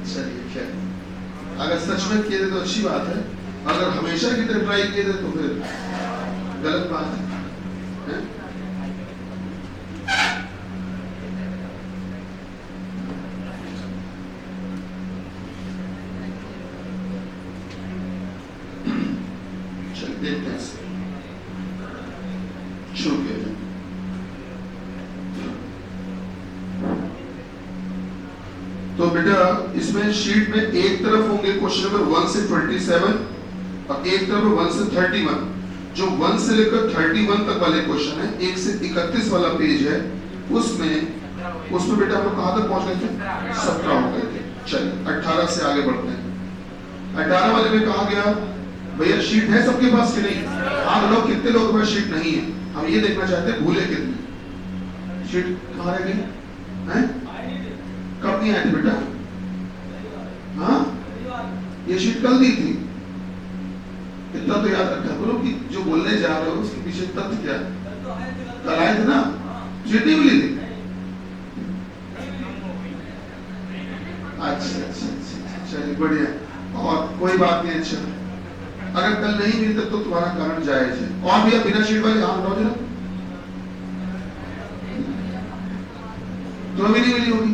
चलिए खैर, अगर सच में किए थे तो अच्छी बात है, अगर हमेशा की तरह ट्राई किए थे तो फिर गलत बात है? चलिए देखते हैं, शुरू किया जाए। तो बेटा इसमें शीट में एक तरफ होंगे क्वेश्चन नंबर 1 से 27 और एक तरफ 1 से 31। जो 1 से लेकर 31 तक वाले क्वेश्चन है, 1 से 31 वाला पेज है, उसमें बेटा हम लोग कहां तक पहुंच गए थे? 17 हो गए थे। चलिए 18 से आगे बढ़ते हैं। 18 वाले में कहा गया भैया शीट है सबके पास कि नहीं? हाँ लोग, कितने लोगों के पास शीट नहीं है? हम ये देखना चाहते हैं भूले कितने। शीट कहाँ रह गई? कब नहीं आए थे बेटा? हाँ ये शीट कल दी थी। इतना तो याद रखा करो कि जो बोलने जा रहे हो उसके पीछे तथ्य क्या है। कल आए थे ना, शीट नहीं मिली थी। अच्छा, चलिए बढ़िया, और कोई बात नहीं। अच्छा अगर कल नहीं मिली तब तो तुम्हारा कारण जायज है। और भैया बिना शीट वाले हाथ उठाओ जरा। तुम्हें भी नहीं मिली होगी?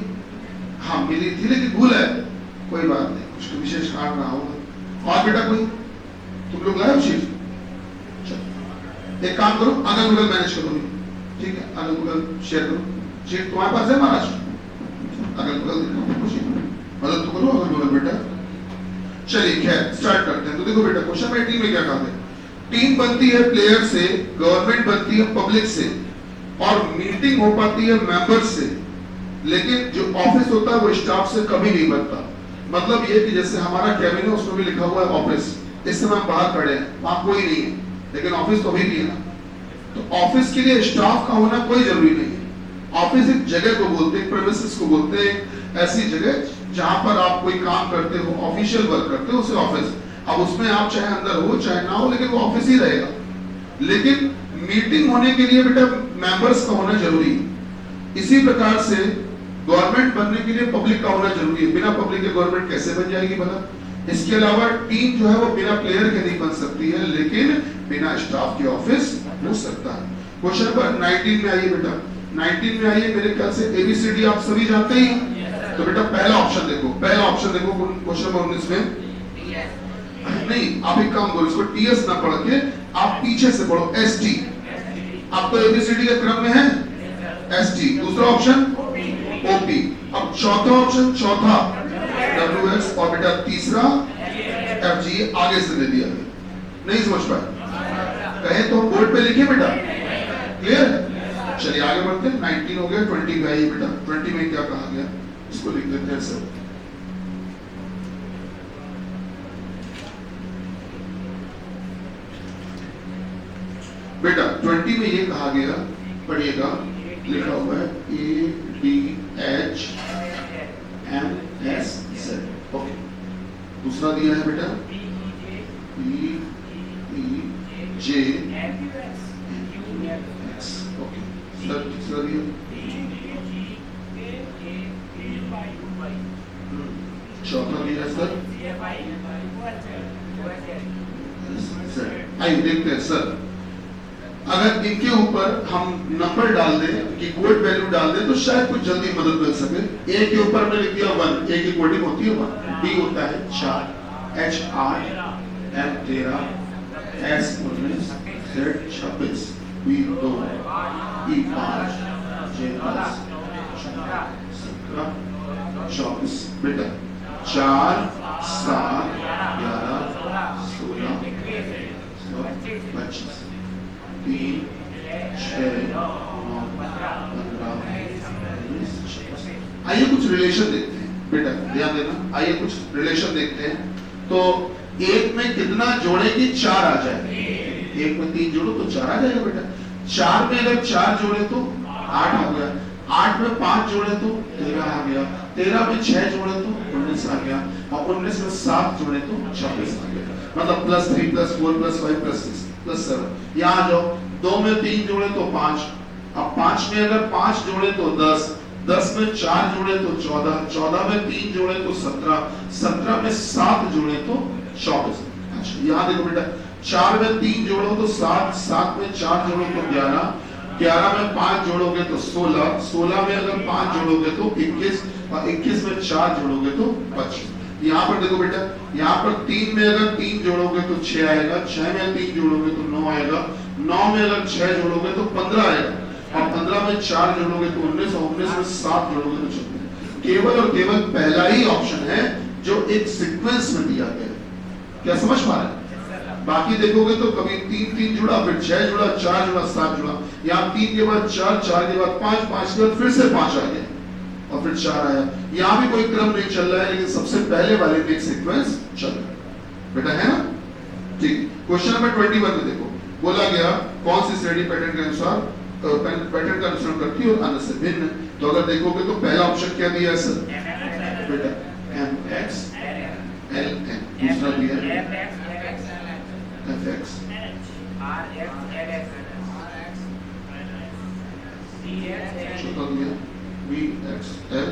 हाँ मिली थी लेकिन भूल है, कोई बात नहीं, कुछ तो विशेष कारण रहा होगा। और बेटा कोई तुम लोग लाए हो शीट? एक काम करो, अगल बगल मैनेज करो, ठीक है? अगल बगल शेयर करो। शीट तुम्हारे पास है महाराज? अगल बगल मदद तो करो अगल बगल बेटा। चलिए खैर स्टार्ट करते हैं। तो देखो बेटा क्वेश्चन में टीम में क्या कहा है? टीम बनती है प्लेयर से, गवर्नमेंट बनती है पब्लिक से, और मीटिंग हो पाती है मेंबर्स से, लेकिन जो ऑफिस होता है वो स्टाफ से कभी नहीं बनता। मतलब ये कि जैसे हमारा कैबिन है उसमें भी लिखा हुआ है ऑफिस, इस समय हम बाहर खड़े हैं, वहां कोई नहीं है, लेकिन ऑफिस तो अभी भी है ना। तो ऑफिस के लिए स्टाफ का होना कोई जरूरी नहीं है। ऑफिस एक जगह को बोलते हैं, प्रेमिसेस को बोलते हैं, ऐसी जगह जहां पर आप कोई काम करते हो, ऑफिशियल वर्क करते हो, उसे ऑफिस। अब उसमें आप चाहे अंदर हो चाहे ना हो, लेकिन वो ऑफिस ही रहेगा। लेकिन मीटिंग होने के लिए बेटा मेंबर्स का होना जरूरी है। इसी प्रकार से गवर्नमेंट बनने के लिए पब्लिक का होना जरूरी है। बिना पब्लिक के गवर्नमेंट कैसे बन जाएगी भला? इसके अलावा टीम जो है वो बिना प्लेयर के नहीं बन सकती है, लेकिन बिना स्टाफ के ऑफिस हो सकता है। क्वेश्चन नंबर 19 में आइए बेटा। 19 में आइए, मेरे ख्याल से एबीसीडी आप सभी जानते ही। तो बेटा पहला ऑप्शन देखो, क्वेश्चन नंबर 19 में नहीं, आप एक काम करो, इसको टीएस ना पढ़ के आप पीछे से पढ़ो, एसटी। आप तो एबीसीडी के क्रम में है, एसटी। दूसरा ऑप्शन ओपी। अब चौथा ऑप्शन, चौथा डब्ल्यूएस, और बेटा तीसरा एफजी आगे से दे दिया। नहीं समझ पाए? कहे तो हम बोर्ड पे लिखे बेटा, क्लियर? चलिए आगे बढ़ते हैं। 19 हो गया, 20 में आइए बेटा। 20 में क्या कहा गया इसको लिख देते हैं सर। बेटा 20 में ये कहा गया, पढ़िएगा, लिखा हुआ है ADHMSZ। ओके, दूसरा दिया है बेटा BEJX। ओके सर, तीसरा दिया चौथा दिया सर। आइए देखते हैं सर, अगर इनके ऊपर हम नंबर डाल दें कि कोड वैल्यू डाल दें तो शायद कुछ जल्दी मदद मिल सके। ए के ऊपर हमने लिख दिया 1, ए की कोडिंग होती है 1, डी होता है 4, H 8, M 13, S 19, Z 26, B 2, E 5, J 10, 17, 24। बेटा 4, 7, 11, 16, 25, 3, 6, 9, 15, 20। आइए कुछ रिलेशन देखते हैं बेटा, ध्यान देना। आइए कुछ रिलेशन देखते हैं। तो एक में कितना जोड़े कि 4 आ जाए? एक में 3 जोड़ो तो 4 आ जाएगा बेटा। 4 में अगर 4 जोड़े तो 8 आ गया। 8 में 5 जोड़े तो 13 आ गया। 13 में 6 जोड़े तो 19 आ गया। और 19 में 7 जोड़े तो 26 आ गया। मतलब +3 +4 +5 +6 +7। यहाँ जाओ, 2 में 3 जोड़े तो 5। अब 5 में अगर 5 जोड़े तो 10, 10 में 4 जोड़े तो 14, 14 में 3 जोड़े तो 17, 17 में 7 जोड़े तो 24। अच्छा यहाँ देखो बेटा, 4 में 3 जोड़ो तो 7, 7 में 4 जोड़ो तो 11, 11 में 5 जोड़ोगे तो 16, 16 में अगर 5 जोड़ोगे तो 21, और 21 में 4 जोड़ोगे तो 25। यहाँ पर देखो बेटा, यहाँ पर 3 में अगर 3 जोड़ोगे तो 6 आएगा, 6 में 3 जोड़ोगे तो 9 आएगा, 9 में अगर 6 जोड़ोगे तो 15 आएगा, और 15 में 4 जोड़ोगे तो 19, और 19 में 7 जोड़ोगे तो 26। केवल और केवल पहला ही ऑप्शन है जो एक सीक्वेंस में दिया गया है। क्या समझ पा रहे हैं? बाकी देखोगे तो कभी 3 3 जुड़ा, फिर 6 जुड़ा, 4 जुड़ा, 7 जुड़ा, यहाँ 3 के बाद 4, 4 के बाद 5, 5 के बाद फिर से 5 आ गया, और फिर 4 आया। यहाँ भी कोई क्रम नहीं चल रहा है, लेकिन सबसे पहले वाले में एक सीक्वेंस चल रहा है। बेटा है ना? ठीक। क्वेश्चन नंबर 21 में देखो, बोला गया कौन सी श्रेणी पैटर्न के अनुसार पैटर्न का अनुसरण करती है और अन्य से भिन्न। तो अगर देखोगे तो पहला ऑप्शन क्या दिया है सर? बेटा mx ln, दूसरा दिया है fx चौथा दिया bxle।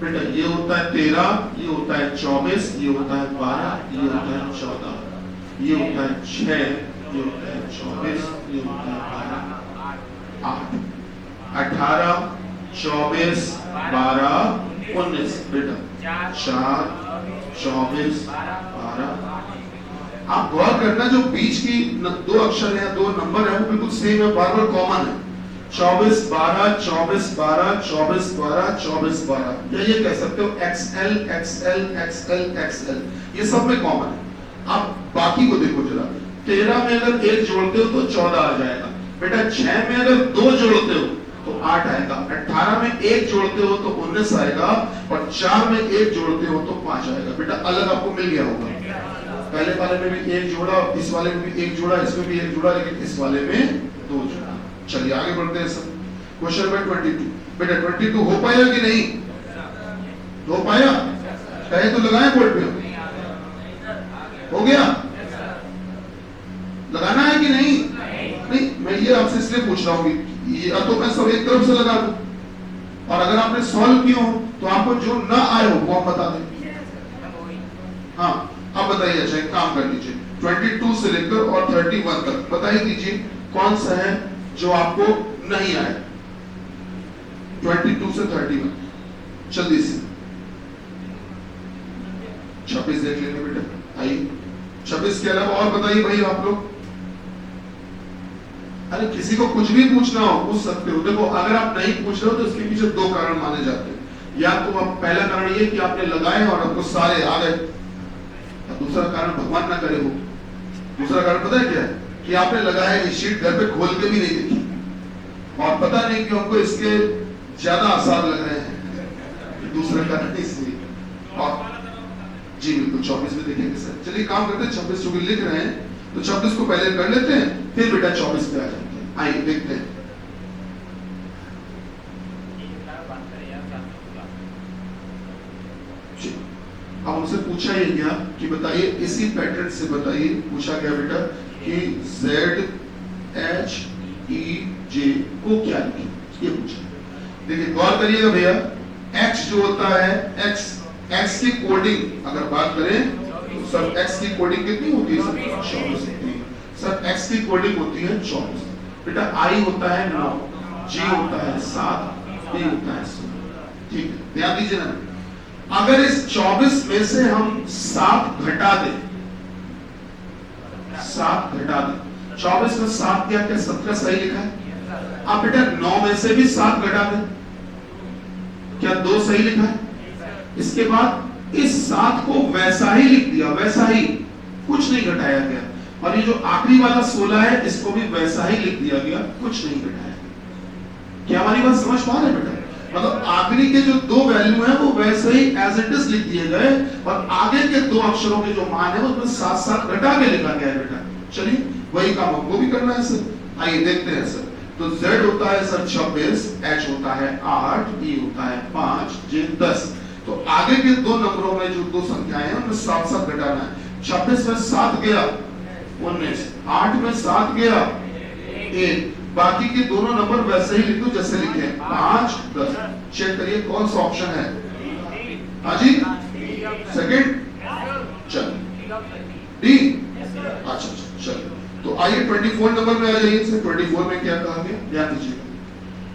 बेटा ये होता है 13, ये होता है 24, ये होता है 12, ये होता है 14, ये होता है 6, ये होता है 24, ये होता है 12, 8, 18, 24, 12, 19। बेटा 4, 24, 12। आप गौर करना, जो बीच की दो अक्षर है, दो नंबर है, वो बिल्कुल सेम है, बार बार कॉमन है। 24 12, 24 12, 24 12, 24 12, या ये कह सकते हो XL XL XL XL, ये सब में कॉमन है। आप बाकी को देखो जरा, 13 में अगर 1 जोड़ते हो तो 14 आ जाएगा। बेटा 6 में अगर 2 जोड़ते हो तो 8 आएगा, 18 में 1 जोड़ते हो तो 19 आएगा, और 4 में 1 जोड़ते हो तो 5 आएगा। बेटा अलग आपको मिल गया होगा, पहले वाले में भी 1 जोड़ा, इस वाले में भी 1 जोड़ा, इसमें भी 1 जोड़ा, लेकिन इस वाले में 2 जोड़ा। चलिए आगे बढ़ते हैं सर। Question number 22। बेटा 22 हो पाया कि नहीं? हो पाया? कहे तो लगाए बोर्ड पे। हो गया? लगाना है कि नहीं? नहीं, मैं ये आपसे इसलिए पूछ रहा हूँ, या तो मैं सब एक तरफ से लगा दूं, और अगर आपने सॉल्व किया हो तो आपको जो ना आए हो वो आप बता दें। हाँ अब बताइए। अच्छा एक काम कर लीजिए, 22 से लेकर और 31 तक बताइए दीजिए कौन सा है जो आपको नहीं आया। 22 से 31 जल्दी से। 26 देख लेंगे बेटा, आइए। 26 के अलावा और बताइए भाई आप लोग। अरे किसी को कुछ भी पूछना हो पूछ सकते हो। देखो अगर आप नहीं पूछ रहे हो तो इसके पीछे 2 कारण माने जाते हैं। या तो आप पहला कारण ये कि आपने लगाए और आपको सारे आ गए, दूसरा कारण भगवान ना करे हो। दूसरा कारण पता है क्या है? कि आपने लगाया ये शीट घर पे खोल के भी नहीं देखी, और पता नहीं कि हमको इसके ज्यादा आसार लग रहे हैं। दूसरा कारण इसलिए। और जी बिल्कुल 24 में देखेंगे सर। चलिए काम करते हैं, 26 चूंकि लिख रहे हैं तो 26 को पहले कर लेते हैं, फिर बेटा 24 पे आ जाते हैं। आइए देखते हैं। अब हमसे पूछा ये गया कि बताइए, इसी पैटर्न से बताइए, पूछा गया बेटा कि ZHEJ को क्या लिखें, ये पूछा। देखिए गौर करिएगा भैया, X जो होता है, X की कोडिंग अगर बात करें तो सर X की कोडिंग कितनी होती है सर? 24 होती है सर। X की कोडिंग होती है 24। बेटा I होता है 9, G होता है 7, B होता है 16। ठीक है, ध्यान दीजिए ना। अगर इस 24 में से हम 7 घटा दें, 7 घटा दें, 24 में 7 क्या क्या 17 सही लिखा है। अब बेटा 9 में से भी 7 घटा दें, क्या 2 सही लिखा है। इसके बाद इस 7 को वैसा ही लिख दिया, वैसा ही, कुछ नहीं घटाया गया। और ये जो आखिरी वाला 16 है, इसको भी वैसा ही लिख दिया गया, कुछ नहीं घटाया गया। क्या हमारी बात समझ पा रहे हैं बेटा? मतलब आखिरी के जो 2 वैल्यू हैं वो वैसे ही एज इट इज लिख दिए गए, और आगे के 2 अक्षरों के जो मान है उसमें 7 घटा के लिखा गया है बेटा। चलिए वही काम हमको भी करना है सर। आइए देखते हैं सर। तो Z होता है सर 26, H होता है 8, E होता है 5, J 10। तो आगे के 2 नंबरों में जो 2 संख्याएं हैं उनमें 7 घटाना है। 26 में 7 गया 19, 8 में 7 गया 1, बाकी के दोनों नंबर वैसे ही लिख दो जैसे लिखे हैं, 5 10। चेक करिए कौन सा ऑप्शन है। हाँ जी, सेकंड, चल डी। अच्छा चल, तो आइए 24 नंबर में आ जाइए। 24 में क्या कहा गया, ध्यान दीजिएगा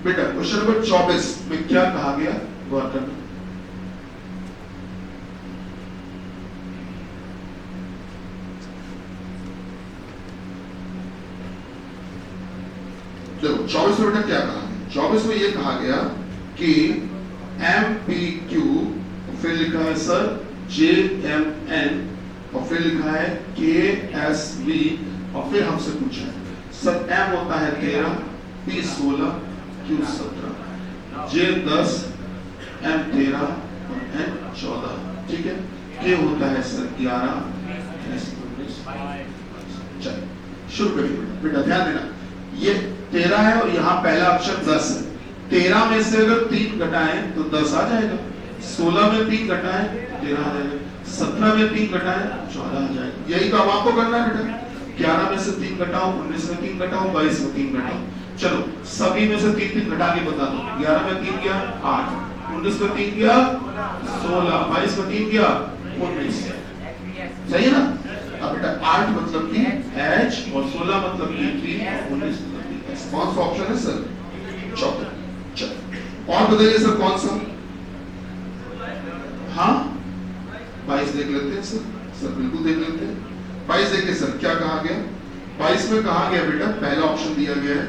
बेटा। क्वेश्चन नंबर 24 में क्या कहा गया, गौर करना। देखो 24 में बेटा क्या कहा गया। 24 में यह कहा गया कि MPQ, फिर लिखा है सर JMN, और फिर लिखा है KSB, और फिर हमसे पूछा है सर M होता है 13, P 16, Q 17, J 10, M 13 और N 14। ठीक है, K होता है सर 11, S 19। चलिए शुरू करिए बेटा, ध्यान देना ये 13 है और यहाँ पहला अक्षर 10 है। 13 में से अगर 3 घटाएं तो 10 आ जाएगा, 16 में 3 घटाएं 13 आ जाएगा, 17 में 3 घटाएं 14 आ जाएगा। यही तो अब आपको करना है बेटा। 11 में से 3 घटाओ, 19 में 3 घटाओ, 22 में 3 घटाओ। चलो सभी में से 3 घटा के बता दो। 11 में 3 गया 8, 19 में 3 गया 16, 22 में 3 गया 19। सही है ना। अब बेटा 8 मतलब कि H और 16 मतलब कि 3 और 19 मतलब कि S। कौन सा ऑप्शन है सर, चौथा। चलो और बताइए सर कौन सा। हाँ 22 देख लेते हैं सर, सर बिल्कुल देख लेते हैं। 22 देखिए सर क्या कहा गया। 22 में कहा गया बेटा, पहला ऑप्शन दिया गया है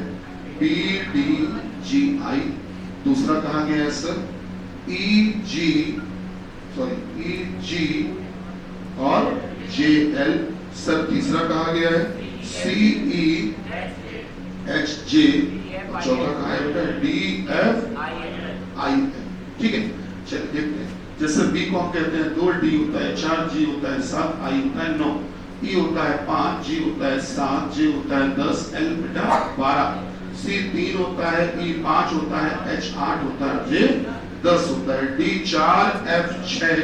PDGI, दूसरा कहा गया है सर EG और JL, सर तीसरा कहा गया है CEHJ, चौथा कहा है बेटा DFIN। ठीक है चलिए देखते हैं। जैसे B को हम कहते हैं 2D होता है, 4G होता है, 7I होता है, 9 E होता है, 5G होता है, 7J होता है, 10 L बेटा 12, C 3 होता है, E 5 होता है, H 8 होता है, J 10 होता है, D 4 F 6।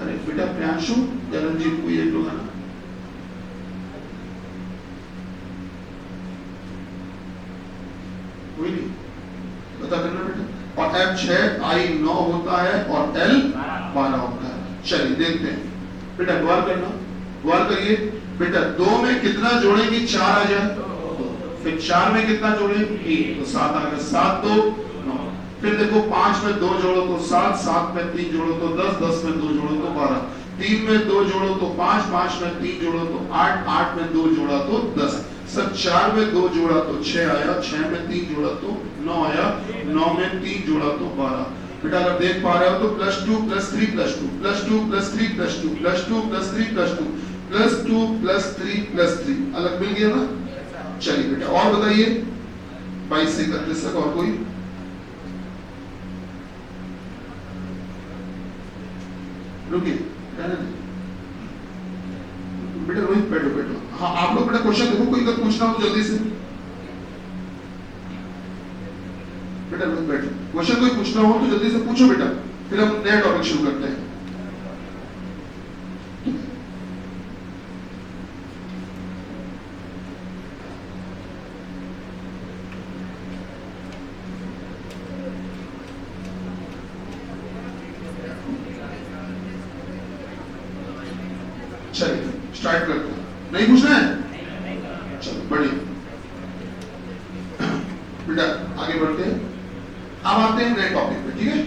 अरे बेटा प्रियांशु चरणजीत को ये लोग ना, कोई नहीं बता देना बेटा। और F 6, I 9 होता है और L 12 होता है। चलिए देखते हैं बेटा, गौर करना, गौर करिए बेटा। 2 में कितना जोड़ेंगे 4 आ जाए, फिर 4 में कितना जोड़ेंगे 1 तो 7 आ गया, 7 2 9। फिर देखो 5 में 2 जोड़ो तो 7, 7 में 3 जोड़ो तो 10, 10 में 2 जोड़ो तो 12, 3 में 2 जोड़ो तो 5, 5 में 3 जोड़ो तो 8, 8 में 2 जोड़ा तो 10। सर 4 में 2 जोड़ा तो 6 आया, 6 में 3 जोड़ा तो 9 आया, 9 में 3 जोड़ा तो 12। बेटा अगर देख पा रहे हो तो +2 +3 +2 +2 +3 +2 +2 +3 +2 +2 +3 अलग मिल गया ना। चलिए बेटा और बताइए 22 से 31 तक और कोई। रुकिए बेटा, रोहित बैठो। हाँ आप लोग बेटा क्वेश्चन देखो, कोई अगर पूछना हो जल्दी से बेटा। रोहित बैठो, क्वेश्चन कोई पूछना हो तो जल्दी से पूछो बेटा, फिर हम नया टॉपिक शुरू करते हैं। चलिए स्टार्ट करते हैं। नहीं पूछना है, चलो बढ़िया बेटा आगे बढ़ते हैं। अब आते हैं नए टॉपिक पे, ठीक है।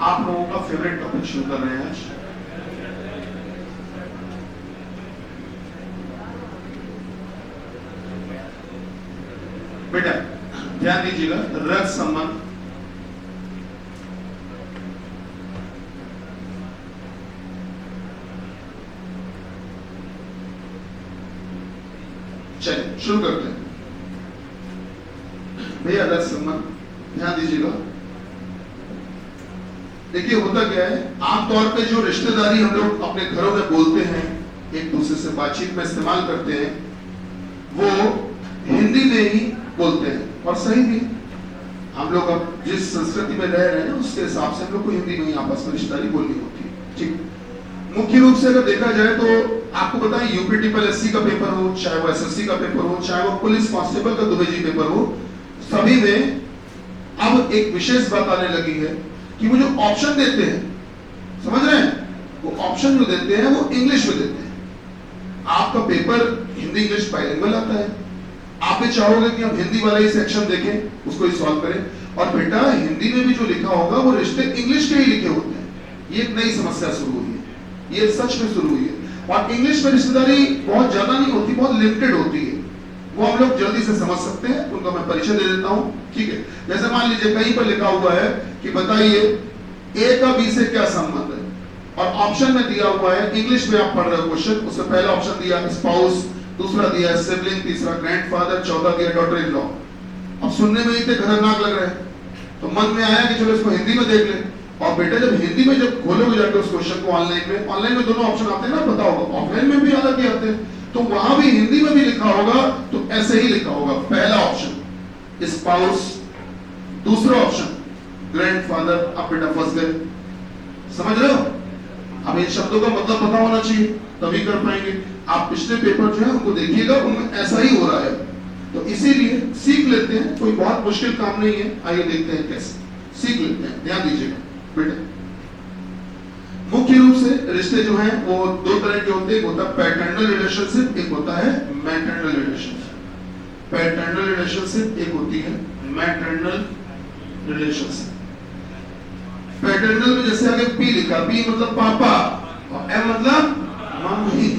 आप लोगों का फेवरेट टॉपिक शुरू कर रहे हैं आज। बेटा ध्यान दीजिएगा, रक्त संबंध शुरू करते हैं। भैया आदर सम्मान ध्यान दीजिएगा। देखिए होता क्या है, आमतौर पे जो रिश्तेदारी हम लोग अपने घरों में बोलते हैं, एक दूसरे से बातचीत में इस्तेमाल करते हैं, वो हिंदी में ही बोलते हैं। और सही भी, हम लोग अब जिस संस्कृति में रह रहे हैं उसके हिसाब से हम लोग को हिंदी में ही आपस में रिश्तेदारी बोलनी होती है। ठीक, मुख्य रूप से अगर देखा जाए तो आपको बताएं, यूपीटीपीएससी का पेपर हो, चाहे वो एसएससी का पेपर हो, चाहे वो पुलिस कांस्टेबल का दुबेजी पेपर हो, सभी में अब एक विशेष बात आने लगी है कि वो जो ऑप्शन देते हैं, समझ रहे हैं, वो ऑप्शन जो देते हैं वो इंग्लिश में देते हैं। आपका पेपर हिंदी इंग्लिश बाइलिंगुअल आता है, आप भी चाहोगे कि हम हिंदी वाला ही सेक्शन देखें, उसको ही सॉल्व करें, और बेटा हिंदी में भी जो लिखा होगा वो रिश्ते इंग्लिश के ही लिखे होते हैं। ये एक नई समस्या शुरू हुई है, ये सच में शुरू हुई है। और इंग्लिश में रिश्तेदारी बहुत ज्यादा नहीं होती, बहुत लिमिटेड होती है, वो हम लोग जल्दी से समझ सकते हैं। उनका मैं परिचय दे देता हूं, ठीक है। जैसे मान लीजिए कहीं पर लिखा हुआ है कि बताइए ए का बी से क्या संबंध है, और ऑप्शन में दिया हुआ है, इंग्लिश में आप पढ़ रहे हो क्वेश्चन, उससे पहला ऑप्शन दिया स्पाउस, दूसरा दिया सिबलिंग, तीसरा ग्रैंडफादर, चौथा दिया डॉटर इन लॉ। अब सुनने में इतने खतरनाक लग रहे हैं, तो मन में आया कि चलो इसको हिंदी में देख ले। और बेटा जब हिंदी में जब खोलोगे जाके उस क्वेश्चन को ऑनलाइन में दोनों ऑप्शन आते हैं ना, पता होगा, ऑफलाइन में भी अलग ही आते हैं, तो वहां भी हिंदी में भी लिखा होगा तो ऐसे ही लिखा होगा। पहला ऑप्शन स्पाउस, दूसरा ऑप्शन ग्रैंडफादर। अब बेटा फंस गए, समझ रहे हो? अब इन शब्दों का मतलब पता होना चाहिए, तभी कर पाएंगे। आप पिछले पेपर जो है उनको देखिएगा, उनमें ऐसा ही हो रहा है, तो इसीलिए सीख लेते हैं, कोई बहुत मुश्किल काम नहीं है। आइए देखते हैं कैसे सीख लेते हैं, ध्यान दीजिएगा बेटे। मुख्य रूप से रिश्ते जो हैं वो दो तरह के होते हैं, एक होता है पैटर्नल रिलेशनशिप, एक होता है मैटरनल रिलेशनशिप। पैटर्नल रिलेशनशिप एक होती है मैटरनल रिलेशनशिप। पैटर्नल में जैसे आगे पी लिखा, पी मतलब पापा और एम मतलब मम्मी,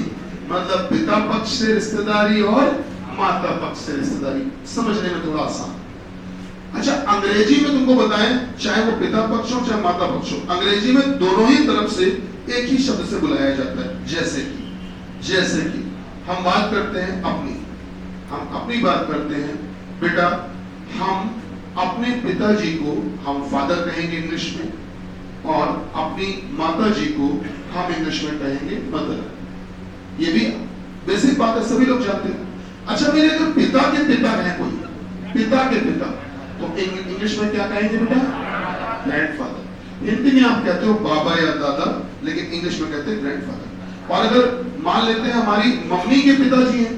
मतलब पिता पक्ष से रिश्तेदारी और माता पक्ष से रिश्तेदारी, समझने में थोड़ा आसान। अच्छा, अंग्रेजी में तुमको बताएं, चाहे वो पिता पक्ष हो चाहे माता पक्ष हो, अंग्रेजी में दोनों ही तरफ से एक ही शब्द से बुलाया जाता है। जैसे कि हम बात करते हैं हम अपनी बात करते हैं, बेटा हम अपने पिताजी को हम फादर कहेंगे इंग्लिश में, और अपनी माता जी को हम इंग्लिश में कहेंगे मदर। ये भी बेसिक बात है, सभी लोग जानते हैं। अच्छा, मेरे अगर पिता के पिता है कोई, पिता के पिता, तो इंग्लिश में क्या कहेंगे बेटा? ग्रैंडफादर। हिंदी में आप कहते हो बाबा या दादा, लेकिन इंग्लिश में कहते हैं ग्रैंडफादर। और अगर मान लेते हैं हमारी मम्मी के पिताजी हैं,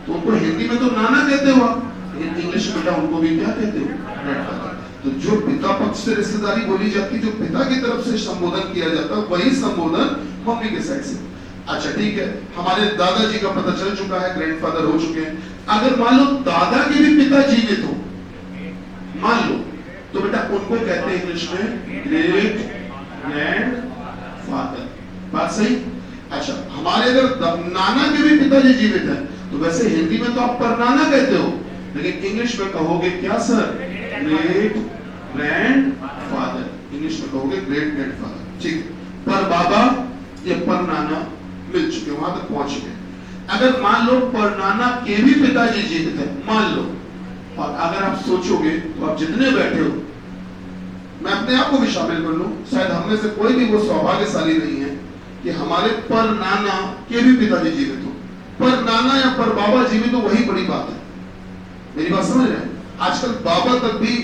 तो उनको हिंदी में तो नाना कहते हो आप, लेकिन इंग्लिश में बेटा उनको भी क्या कहते हो? ग्रैंडफादर। तो जो पिता पक्ष से रिश्तेदारी बोली जाती है, जो पिता की तरफ से संबोधन किया जाता है, वही संबोधन मम्मी के साइड से। अच्छा ठीक है, हमारे दादाजी का पता चल चुका है, ग्रैंडफादर हो चुके हैं। अगर मान लो दादा के भी पिता जीवित हो, मान लो, तो बेटा उनको कहते हैं इंग्लिश में ग्रेट ग्रैंडफादर। बात सही? अच्छा, हमारे अगर नाना के भी पिताजी जीवित हैं, तो वैसे हिंदी में तो आप परनाना कहते हो, लेकिन इंग्लिश में कहोगे क्या सर? Great grandfather. इंग्लिश में कहोगे ग्रेट ग्रैंडफादर। ठीक, पर बाबा या पर नाना मिल चुके, वहां तक पहुंच चुके। अगर मान लो पर नाना के भी पिताजी जीवित है, मान लो, और अगर आप सोचोगे तो आप जितने बैठे हो, मैं अपने आप को भी शामिल कर लूं, शायद हम में से कोई भी वो सौभाग्यशाली नहीं है कि हमारे पर नाना के भी पिताजी जीवित हो। पर नाना या पर बाबा जीवित हो, वही बड़ी बात है। मेरी बात समझ रहे हैं? आजकल बाबा तक भी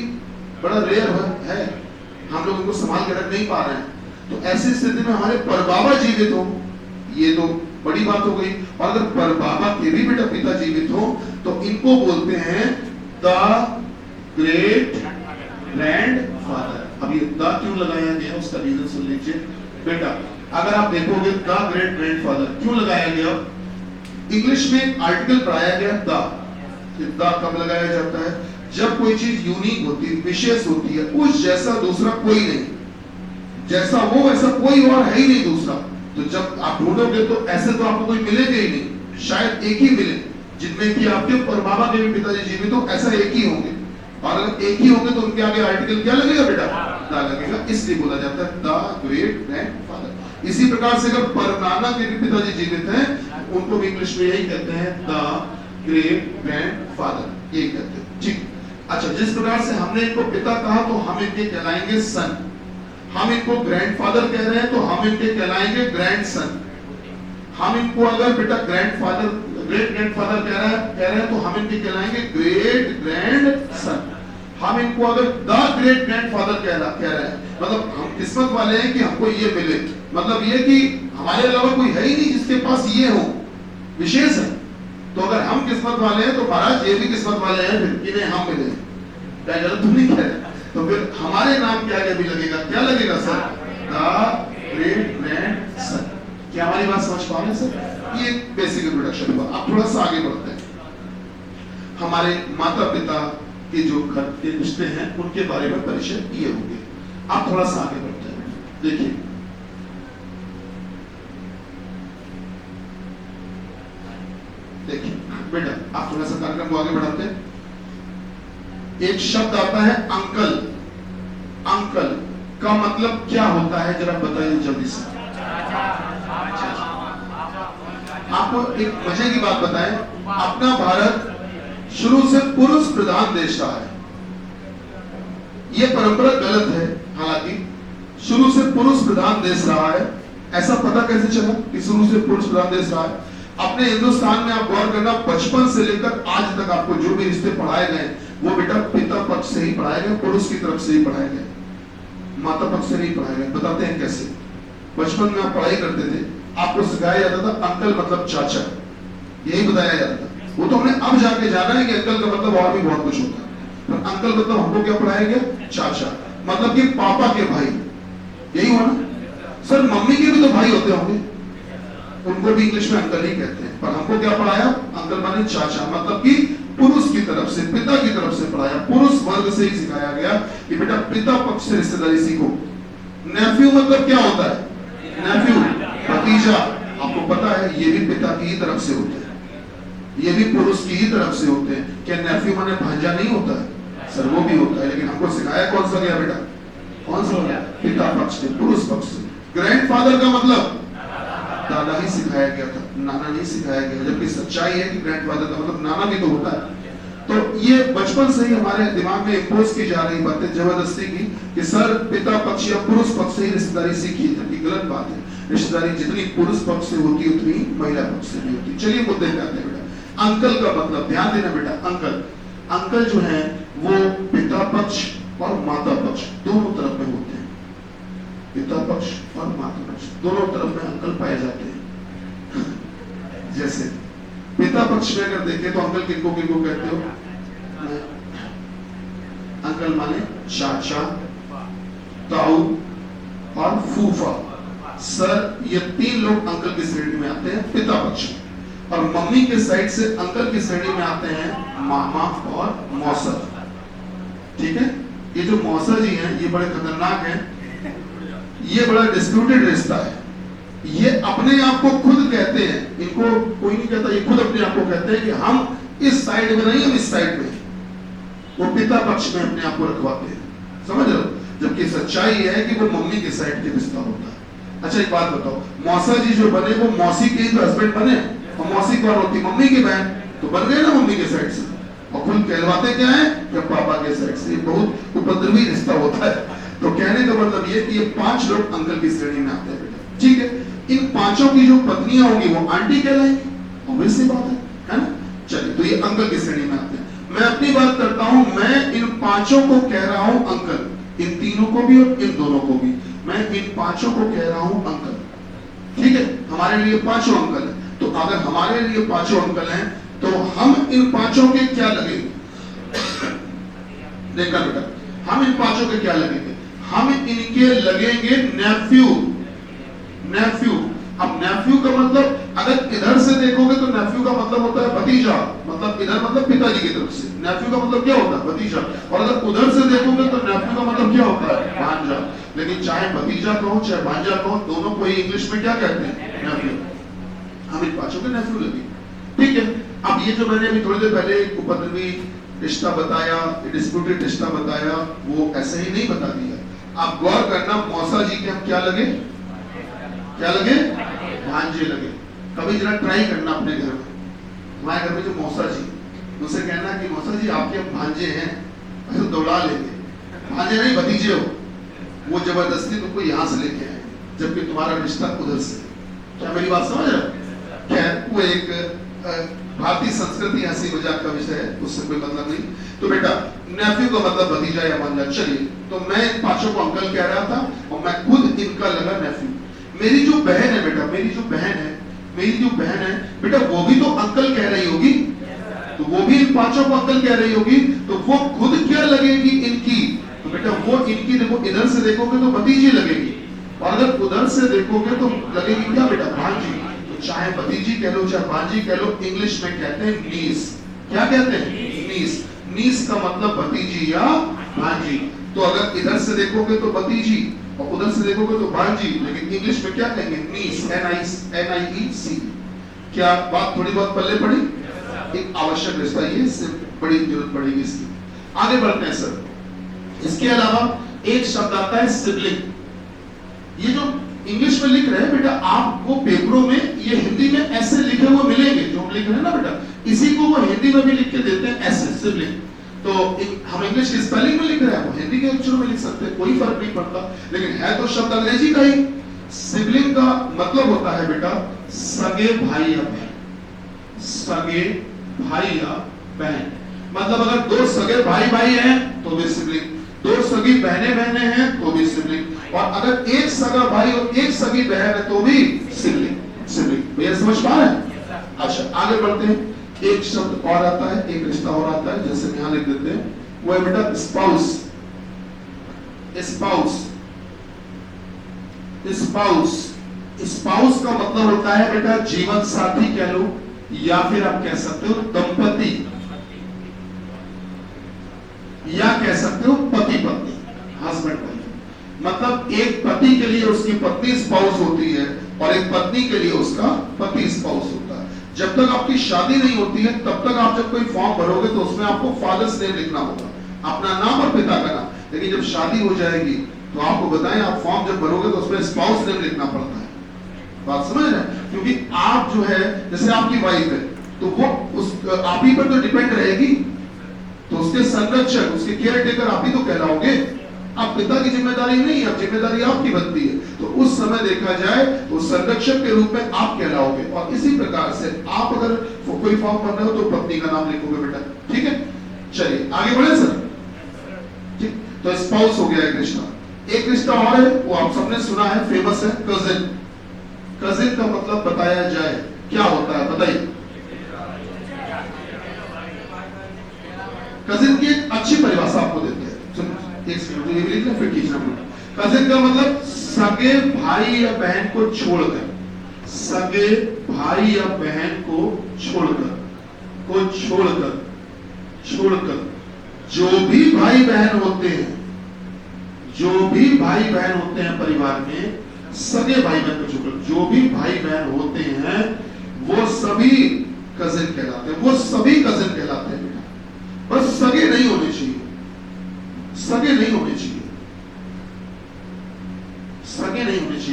बड़ा रेयर है, हम लोग उनको संभाल के रख नहीं पा रहे हैं। तो ऐसी स्थिति में हमारे पर बाबा जीवित हो, ये तो बड़ी बात हो गई। और अगर पर बाबा के भी बेटा पिता जीवित हो, तो इनको बोलते हैं द ग्रेट ग्रैंडफादर। अब ये द क्यों लगाया गया, उसका रीजन सुन लीजिए बेटा। अगर आप देखोगे द ग्रेट ग्रैंडफादर क्यों लगाया गया, इंग्लिश में एक आर्टिकल पढ़ाया गया द कब लगाया जाता है? जब कोई चीज यूनिक होती है, विशेष होती है, उस जैसा दूसरा कोई नहीं, जैसा वो वैसा कोई और है ही नहीं दूसरा। तो जब आप ढूंढोगे तो ऐसे तो आपको कोई मिलेगा ही नहीं, शायद एक ही मिले, जिनमें कि आपके पर बाबा के भी पिताजी जीवित हो, ऐसा एक ही होंगे। और अगर एक ही होंगे तो उनके आगे आर्टिकल क्या लगेगा बेटा? द लगेगा, इसलिए बोला जाता है द ग्रेट ग्रैंडफादर। इसी प्रकार से अगर पर नाना के भी पिताजी जीवित हैं, उनको भी इंग्लिश में यही कहते हैं द ग्रेट ग्रैंडफादर, ये कहते हैं। ठीक, अच्छा, जिस प्रकार से हमने इनको पिता कहा तो हम इनके कहलाएंगे सन, हम इनको ग्रैंडफादर कह रहे हैं तो हम इनके कहलाएंगे ग्रैंडसन, हम इनको अगर बेटा ग्रैंडफादर ग्रेट ग्रैंडफादर कह रहे हैं तो हम इनके कहलाएंगे ग्रेट ग्रैंडसन, हम इनको अगर द ग्रेट ग्रैंडफादर कह रहे हैं मतलब हम किस्मत वाले हैं कि हमको ये मिले, मतलब ये कि हमारे अलावा कोई है ही नहीं जिसके पास ये हो, विशेष है। तो अगर हम किस्मत वाले हैं तो महाराज ये भी किस्मत वाले हैं फिर इन्हें हम मिले, क्या गलत तो नहीं कह रहे? तो फिर हमारे नाम के आगे भी लगेगा, क्या लगेगा सर? The great grandson. क्या हमारी बात समझ पा रहे हैं सर? ये बेसिक इंट्रोडक्शन हुआ। अब थोड़ा सा आगे बढ़ते हैं। हमारे माता पिता के जो घर के रिश्ते हैं उनके बारे में परिचय ये होंगे। अब थोड़ा सा आगे बढ़ते हैं। देखिए बेटा, आप थोड़ा सा कार्यक्रम को आगे बढ़ाते हैं। एक शब्द आता है अंकल। अंकल का मतलब क्या होता है जरा बताइए जल्दी से। आपको एक मजे की बात बताएं, अपना भारत शुरू से पुरुष प्रधान देश रहा है। यह परंपरा गलत है, हालांकि शुरू से पुरुष प्रधान देश रहा है। ऐसा पता कैसे चला कि शुरू से पुरुष प्रधान देश रहा है? अपने हिंदुस्तान में आप गौर करना, बचपन से लेकर आज तक आपको जो भी रिश्ते पढ़ाए गए वो बेटा पिता पक्ष से ही पढ़ाए गए, पुरुष की तरफ से ही पढ़ाए गए, माता पक्ष से नहीं पढ़ाए गए। बताते हैं कैसे। बचपन में आप पढ़ाई करते थे, आपको सिखाया जाता था अंकल मतलब चाचा, यही बताया जाता था। वो तो हमने अब जाके जाना है कि अंकल का मतलब और भी बहुत कुछ होता है, पर अंकल मतलब हमको क्या पढ़ाया गया? चाचा, मतलब कि पापा के भाई, यही हुआ ना सर? मम्मी के भी तो भाई होते होंगे, उनको भी इंग्लिश में अंकल ही कहते हैं, पर हमको क्या पढ़ाया? अंकल माने चाचा, मतलब कि पुरुष की तरफ से, पिता की तरफ से पढ़ाया। पुरुष वर्ग से ही सिखाया गया कि बेटा पिता पक्ष से रिश्तेदारी सीखो। नेफ्यू मतलब क्या होता है? नेफ्यू भतीजा, आपको पता है ये भी पिता की ही तरफ से होते हैं, ये भी पुरुष की ही तरफ से होते हैं। क्या नेफ्यू माने भांजा नहीं होता है? सर वो भी होता है, लेकिन हमको सिखाया कौन सा गया बेटा? कौन सा? पिता पक्ष से, पुरुष पक्ष से। ग्रैंडफादर का मतलब दादा ही सिखाया गया था, नाना नहीं सिखाया गया, जबकि सच्चाई है कि ग्रैंडफादर का मतलब नाना भी तो होता है। तो ये बचपन से ही हमारे दिमाग में इंपोज की जा रही बातें जबरदस्ती की कि सर पिता पक्ष या पुरुष पक्ष से ही रिश्तेदारी सीखी, जबकि गलत बात है। रिश्तेदारी जितनी पुरुष पक्ष से होती उतनी महिला पक्ष से भी होती। चलिए मुद्दे पे आते हैं बेटा। अंकल का मतलब ध्यान देना बेटा, अंकल अंकल जो है वो पिता पक्ष और माता पक्ष दोनों तरफ में होते हैं। पिता पक्ष और माता पक्ष दोनों तरफ में अंकल पाए जाते हैं। जैसे पिता पक्ष में अगर देखें तो अंकल किनको किनको कहते हो? अंकल माने चाचा, ताऊ और फूफा। सर, ये तीन लोग अंकल की श्रेणी में आते हैं पिता पक्ष में। और मम्मी के साइड से अंकल की श्रेणी में आते हैं मामा और मौसा। ठीक है, ये जो मौसा जी हैं ये बड़े खतरनाक हैं, ये बड़ा डिस्प्यूटेड रिश्ता है। ये अपने आप को खुद कहते हैं, इनको कोई नहीं कहता, ये खुद अपने आप को कहते हैं कि हम इस साइड में नहीं, हम इस साइड में। वो पिता पक्ष में अपने आप को रखवाते हैं, समझ रहे हो? जबकि सच्चाई है कि वो मम्मी के साइड के रिश्ता होता है। अच्छा एक बात बताओ, मौसा जी जो बने वो मौसी के ही तो हस्बैंड बने, और मौसी कौन होती? मम्मी की बहन, तो बन गए ना मम्मी के साइड से। और खुद कहलवाते क्या है? कि पापा के साइड से। बहुत उपद्रवी रिश्ता होता है। तो कहने का मतलब ये कि ये पांच लोग अंकल की श्रेणी में आते हैं बेटा। ठीक है, इन पांचों की जो पत्नियां होंगी वो आंटी कहलाएंगी, ऑब्वियस सी बात है ना? चलिए, तो ये अंकल की श्रेणी में आते हैं। मैं अपनी बात करता हूं, मैं इन पांचों को कह रहा हूं अंकल, इन तीनों को भी और इन दोनों को भी, मैं इन पांचों को कह रहा हूं अंकल। ठीक है, हमारे लिए पांचों अंकल हैं। तो अगर हमारे लिए पांचों अंकल हैं तो हम इन पांचों के क्या लगेंगे? देखा बेटा, हम इन पांचों के क्या लगेंगे? हम इनके लगेंगे नेफ्यू। नेफ्यू, अब नेफ्यू का मतलब अगर इधर से देखोगे तो नेफ्यू का मतलब होता है भतीजा, मतलब इधर मतलब पिताजी की तरफ से। नेफ्यू का मतलब क्या होता है? भतीजा। और अगर उधर से देखोगे तो नेफ्यू का मतलब क्या होता है? भांजा। लेकिन चाहे भतीजा कहो चाहे भांजा कहो, दोनों को इंग्लिश में क्या कहते हैं? नेफ्यू। हम इन पांचों के नेफ्यू लगे। ठीक है, अब ये जो मैंने अभी थोड़ी देर पहले उपद्रवी रिश्ता बताया, डिस्प्यूटेड रिश्ता बताया, वो ऐसे ही नहीं बता दिया। आप गौर करना, मौसा जी के हम क्या लगे? क्या लगे? भांजे लगे। कभी जरा ट्राई करना अपने घर में, तुम्हारे घर में जो मौसा जी, उनसे कहना कि मौसा जी आपके भांजे हैं, तो दौड़ा लेंगे। भांजे नहीं, भतीजे हो, वो जबरदस्ती तुमको यहाँ से लेके आए, जबकि तुम्हारा रिश्ता उधर से। क्या मेरी बात समझ रहे हो? खैर, वो एक भारतीय संस्कृति हंसी मजाक का विषय है, उससे कोई मतलब नहीं। तो बेटा नेफ्यू का मतलब भतीजा या भांजा। चलिए, तो मैं इन पांचों को अंकल कह रहा था और मैं खुद इनका लगा नेफ्यू। मेरी जो बहन है बेटा, मेरी जो बहन है बेटा, वो भी तो अंकल कह रही होगी, तो वो भी इन पांचों को अंकल कह रही होगी, तो वो खुद क्या लगेगी इनकी? तो बेटा वो इनकी, देखो इधर से देखोगे तो भतीजी लगेगी, और अगर उधर से देखोगे तो लगेगी क्या बेटा? भांजी। तो चाहे भतीजी कह लो चाहे भांजी कह लो, इंग्लिश में कहते हैं नीस। क्या कहते हैं? नीस। नीस का मतलब भतीजी या भांजी। तो अगर इधर से देखोगे तो भतीजी और उधर से देखोगे तो भांजी, लेकिन इंग्लिश में क्या कहेंगे? नीस, NIEC। क्या बात थोड़ी बहुत पल्ले पड़ी? एक आवश्यक रिश्ता, ये इससे बड़ी जरूरत पड़ेगी इसकी। आगे बढ़ते हैं सर। इसके अलावा एक शब्द आता है सिबलिंग। ये जो इंग्लिश में लिख रहे हैं बेटा, आपको पेपरों में ये हिंदी में ऐसे लिखे हुए मिलेंगे, जो हम लिख रहे हैं ना बेटा, इसी को वो हिंदी में भी लिख के देते हैं ऐसे, सिबलिंग। तो हम इंग्लिश की स्पेलिंग में लिख रहे हैं, वो हिंदी के अक्षरों में लिख सकते हैं, कोई फर्क नहीं पड़ता, लेकिन है तो शब्द अंग्रेजी का ही। सिबलिंग का मतलब होता है बेटा सगे भाई या बहन। सगे भाई या बहन मतलब अगर दो सगे भाई भाई हैं तो भी सिबलिंग, दो सगी बहनें हैं तो भी सिबलिंग, और अगर एक सगा भाई और एक सगी बहन है तो भी सिबलिंग। भैया समझ पा रहे हैं? अच्छा, आगे बढ़ते हैं। एक शब्द और आता है, एक रिश्ता और आता है, जैसे यहां लिख देते हैं, वो है बेटा स्पाउस। स्पाउस का मतलब होता है बेटा जीवन साथी कह लो, या फिर आप कह सकते हो दंपति, या कह सकते हो पति पत्नी, हस्बैंड वाइफ। मतलब एक पति के लिए उसकी पत्नी स्पाउस होती है और एक पत्नी के लिए उसका पति स्पाउस होता है। जब तक आपकी शादी नहीं होती है तब तक आप जब कोई फॉर्म भरोगे तो उसमें आपको फादर्स नेम लिखना होगा, अपना नाम और पिता का नाम। लेकिन जब शादी हो जाएगी तो आपको बताएं, आप फॉर्म जब भरोगे तो उसमें स्पाउस नेम लिखना पड़ता है। बात समझ रहे हैं? क्योंकि आप जो है, जैसे आपकी वाइफ है तो वो उस आप ही पर तो डिपेंड रहेगी, तो उसके संरक्षक, उसके केयर टेकर आप ही तो कहलाओगे। आप पिता की जिम्मेदारी नहीं है, अब जिम्मेदारी आपकी बनती है, तो उस समय देखा जाए तो संरक्षक के रूप में आप कहलाओगे। और इसी प्रकार से आप अगर कोई फॉर्म भर रहे हो तो पत्नी का नाम लिखोगे बेटा, ठीक है? चलिए आगे बढ़े सर। ठीक, तो स्पाउस हो गया एक रिश्ता। एक रिश्ता और है, वो आप सबने सुना है, फेमस है, कजिन। कजिन का मतलब बताया जाए क्या होता है, बताइए। कजिन की एक अच्छी परिभाषा आपको देते हैं, एक सेकंड ये भी लिखना फिर खींचना पड़ेगा। कजिन का मतलब सगे भाई या बहन को छोड़कर, सगे भाई या बहन को छोड़कर जो भी भाई बहन होते हैं, परिवार में, सगे भाई बहन को छोड़कर जो भी भाई बहन होते हैं वो सभी कजिन कहलाते हैं, बेटा। बस सगे नहीं होने चाहिए,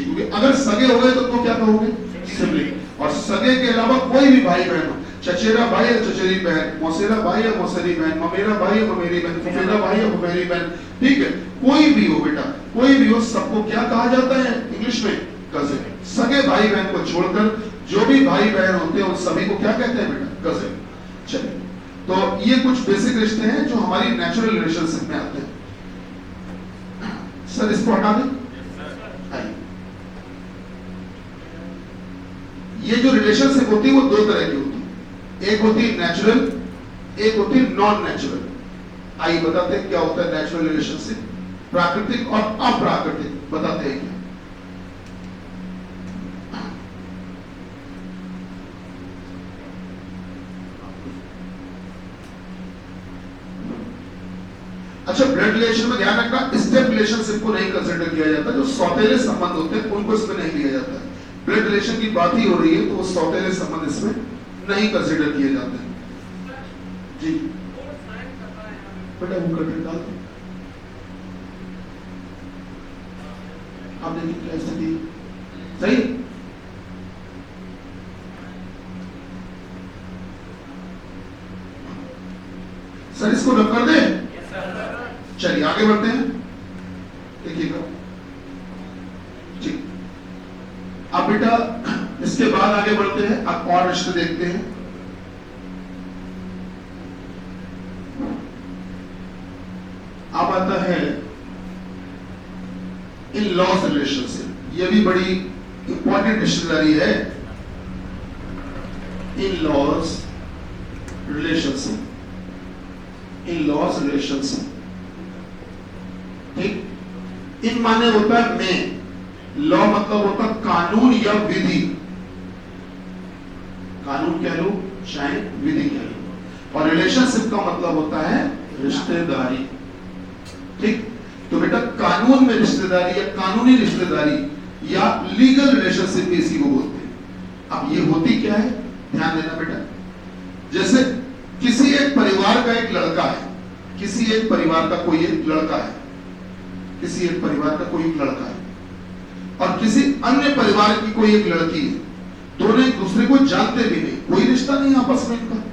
क्योंकि अगर सगे हो गए तो क्या कहोगे? सिबलिंग। और सगे के अलावा कोई भी भाई बहन हो, चचेरा भाई या चचेरी बहन, मौसेरा भाई या मौसेरी बहन, ममेरा भाई या ममेरी बहन, फुफेरा भाई या फुफेरी बहन, ठीक है, कोई भी हो बेटा, कोई भी हो, सबको क्या कहा जाता है इंग्लिश में? कजिन। सगे भाई बहन को छोड़कर जो भी भाई बहन होते हैं उन सभी को क्या कहते हैं बेटा? कजिन। चलिए, तो ये कुछ बेसिक रिश्ते हैं जो हमारी नेचुरल रिलेशनशिप में आते हैं। सर इसको हटा दें। ये जो रिलेशनशिप होती है वो दो तरह की होती है, एक होती है नेचुरल, एक होती है नॉन नेचुरल। आइए बताते हैं क्या होता है नेचुरल रिलेशनशिप, प्राकृतिक और अप्राकृतिक, बताते हैं क्या। अच्छा, ब्लड रिलेशन में ध्यान रखना, स्टेप रिलेशनशिप को नहीं कंसिडर किया जाता, जो सौतेले संबंध होते हैं उनको इसमें नहीं लिया जाता है। ब्लड रिलेशन की बात ही हो रही है तो वो सौतेले संबंध इसमें नहीं कंसिडर किए जाते हैं। जी बेटा वो कट डाल दो, आप देखिए क्या स्थिति सही। फिलअप कर दे? चलिए आगे बढ़ते हैं, देखिएगा। ठीक, अब बेटा इसके बाद आगे बढ़ते हैं, अब और रिश्ते देखते हैं। अब आता है इन लॉज रिलेशनशिप, ये भी बड़ी इंपॉर्टेंट रिश्तेदारी है। In laws relationship, in laws relationship, ठीक। इन माने होता है में, लॉ मतलब होता है कानून या विधि, कानून कह लो चाहे विधि कह लो, और रिलेशनशिप का मतलब होता है रिश्तेदारी, ठीक। तो बेटा कानून में रिश्तेदारी या कानूनी रिश्तेदारी या लीगल रिलेशनशिप इसी को बोलते हैं। अब ये होती क्या है, ध्यान देना बेटा। जैसे किसी एक परिवार का एक लड़का है, किसी एक परिवार का कोई एक लड़का है, किसी एक परिवार का कोई एक लड़का है और किसी अन्य परिवार की कोई एक लड़की है, दोनों एक दूसरे को जानते भी नहीं, कोई रिश्ता नहीं आपस में इनका।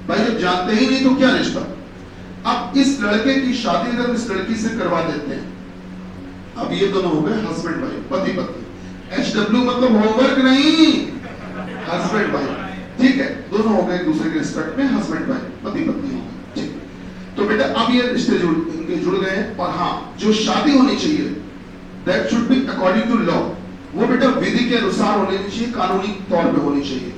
भाई जब जानते ही नहीं तो क्या रिश्ता। अब इस लड़के की शादी अगर इस लड़की से करवा देते हैं, अब ये दोनों हो गए हस्बैंड वाइफ, पति पत्नी। HW मतलब होमवर्क नहीं, हस्बैंड वाइफ, ठीक है। दोनों हो गए दूसरे के रिस्पेक्ट में हस्बैंड वाइफ, पति पत्नी हो गए, ठीक। तो बेटा अब ये रिश्ते जुड़ गए। और हाँ, जो शादी होनी चाहिए that should be according to law, वो बेटा विधि के अनुसार होनी चाहिए, कानूनी तौर पे होनी चाहिए,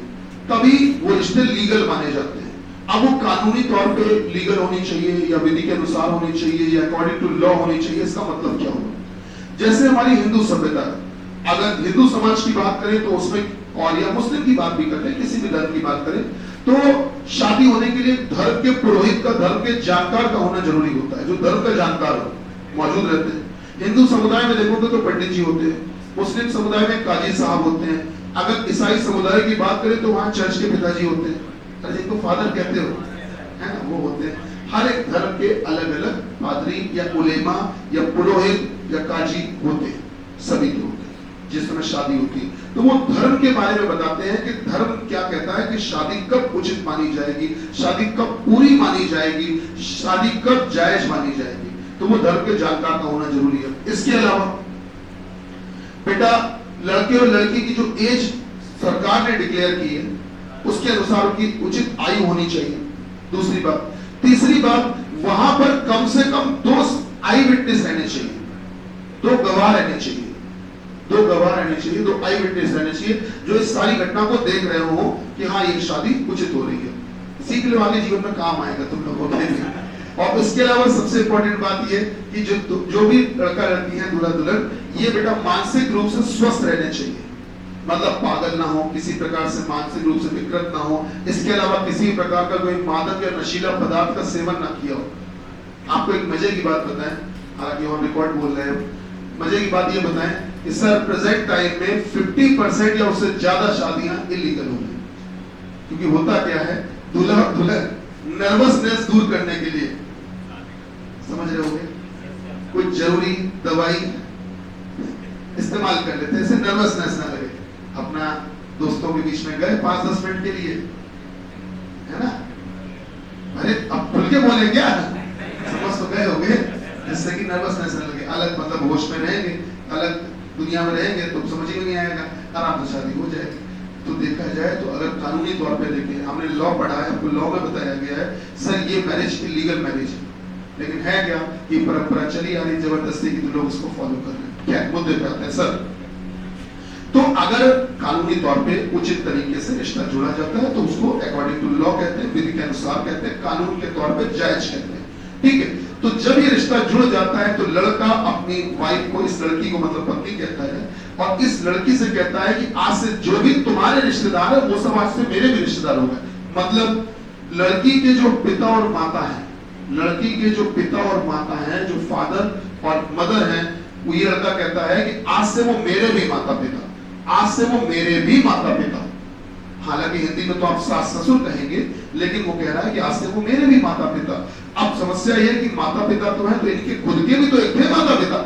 तभी वो रिश्ते लीगल माने जाते हैं। अब वो कानूनी तौर पे लीगल होनी चाहिए या विधि के अनुसार होनी चाहिए या अकॉर्डिंग टू लॉ होनी चाहिए, इसका मतलब क्या होगा। जैसे हमारी हिंदू सभ्यता, अगर हिंदू समाज की बात करें तो उसमें, और या मुस्लिम की बात भी करते हैं, किसी भी धर्म की बात करें तो शादी होने के लिए धर्म के पुरोहित का, धर्म के जानकार का होना जरूरी होता है, जो धर्म का जानकार हो मौजूद रहते हैं। हिंदू समुदाय में देखोगे तो पंडित जी होते हैं, मुस्लिम समुदाय में काजी साहब होते हैं, अगर ईसाई समुदाय की बात करें तो वहां चर्च के पिताजी होते हैं, जिनको फादर कहते हो, है ना, वो होते हैं। हर एक धर्म के अलग अलग पादरी या उलेमा या पुरोहित या काजी होते हैं, सभी के होते हैं जिस समय शादी होती है। तो वो धर्म के बारे में बताते हैं कि धर्म क्या कहता है कि शादी कब उचित मानी जाएगी, शादी कब पूरी मानी जाएगी, शादी कब जायज मानी जाएगी, तो वो धर्म के जानकार का होना जरूरी है। इसके अलावा बेटा लड़के और लड़की की जो एज सरकार ने डिक्लेयर की है उसके अनुसार उनकी उचित आयु होनी चाहिए, दूसरी बात। तीसरी बात, वहां पर कम से कम 2 आई विटनेस रहने चाहिए, 2 गवाह रहने चाहिए, 2 गवाह रहने चाहिए, 2 आई विटनेस रहने चाहिए जो इस सारी घटना को देख रहे हो कि हाँ ये शादी उचित हो रही है। सीख लो, आगे जीवन में काम आएगा तुम लोगों के। और इसके अलावा सबसे इंपॉर्टेंट बात ये कि जो भी लड़का लड़की है, दूल्हा दुल्हन, ये बेटा मानसिक रूप से स्वस्थ रहने चाहिए, मतलब पागल ना हो, किसी प्रकार से मानसिक रूप से विकृत ना हो, इसके अलावा किसी प्रकार का कोई मादक या नशीला पदार्थ का सेवन ना किया हो। आपको एक मजे की बात बताएं, हालांकि और रिकॉर्ड बोल रहे हैं, मजे की बात ये बताएं कि सर प्रेजेंट टाइम में 50% या उससे ज्यादा शादियां इलीगल हो गई। क्योंकि होता क्या है, दूल्हा और दुल्हन नर्वसनेस दूर करने के लिए, समझ रहे होंगे, कोई जरूरी दवाई इस्तेमाल कर लेते हैं, इससे नर्वसनेस ना लगे। अपना दोस्तों के बीच में गए 5-10 मिनट के लिए, है ना, अरे अब खुल के बोले क्या, समझ तो गए होंगे, जिससे कि नर्वसनेस न लगे, अलग मतलब होश में रहेंगे, अलग दुनिया में रहेंगे तो समझ ही नहीं आएगा, आराम से शादी हो जाएगी। तो देखा जाए तो अगर कानूनी तौर पे देखें, हमने लॉ पढ़ा है, आपको लॉ में बताया गया है सर ये मैरिज इलीगल मैरिज है, लेकिन है क्या, ये परंपरा चली आ रही जबरदस्ती की, तो लोग इसको फॉलो कर रहे हैं। क्या मुद्दे पे आते हैं सर, तो अगर कानूनी तौर पे उचित तरीके से रिश्ता जुड़ा जाता है तो उसको अकॉर्डिंग टू लॉ कहते हैं, विधि के अनुसार कहते हैं, कानून के तौर पे जायज कहते हैं, ठीक है। तो जब ये रिश्ता जुड़ जाता है तो लड़का अपनी वाइफ को, इस लड़की को मतलब पत्नी कहता है, और इस लड़की से कहता है कि आज से जो भी तुम्हारे रिश्तेदार है वो सब आज से मेरे भी रिश्तेदार हो गए। मतलब लड़की के जो पिता और माता है, लड़की के जो पिता और माता है, जो फादर और मदर है, वो ये लड़का कहता है कि आज से वो मेरे भी माता पिता, आज से वो मेरे भी माता पिता। हालांकि हिंदी में तो आप सास ससुर कहेंगे, लेकिन वो कह रहा है कि आज से वो मेरे भी माता पिता। अब समस्या ये है कि माता पिता तो है, तो इनके खुद के भी तो एक थे माता पिता,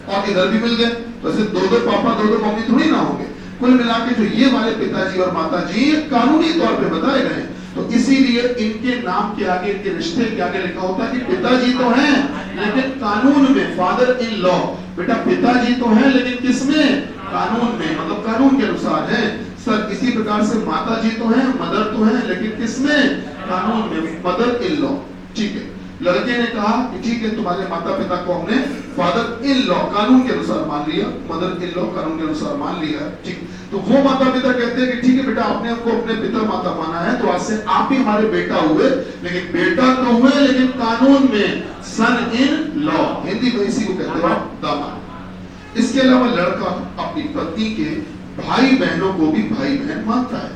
और इधर भी मिल गए, तो ऐसे 2-2 पापा 2-2 मम्मी थोड़ी ना होंगे। कुल मिला के जो ये वाले पिताजी और माताजी कानूनी तौर पे बताए गए, तो इसीलिए इनके नाम के आगे, इनके रिश्ते के आगे लिखा होता है कि पिताजी तो हैं लेकिन कानून में, फादर इन लॉ। बेटा पिताजी तो हैं लेकिन किसमें? कानून में, मतलब कानून के अनुसार है। सर इसी प्रकार से माता जी तो हैं, मदर तो हैं, लेकिन किसमें? कानून में, मदर इन लॉ। ठीक है, लड़के ने कहा कि ठीक है तुम्हारे माता पिता को हमने फादर इन लॉ कानून के अनुसार मान लिया, मदर इन लॉ कानून के अनुसार मान लिया। ठीक, तो वो माता पिता कहते हैं कि ठीक है बेटा आपने हमको अपने पिता माता माना है तो आज से आप ही हमारे बेटा हुए, लेकिन बेटा तो हुए लेकिन कानून में सन इन लॉ, हिंदी में इसी को कहते हैं दामाद। इसके अलावा लड़का अपनी पत्नी के भाई बहनों को भी भाई बहन मानता है,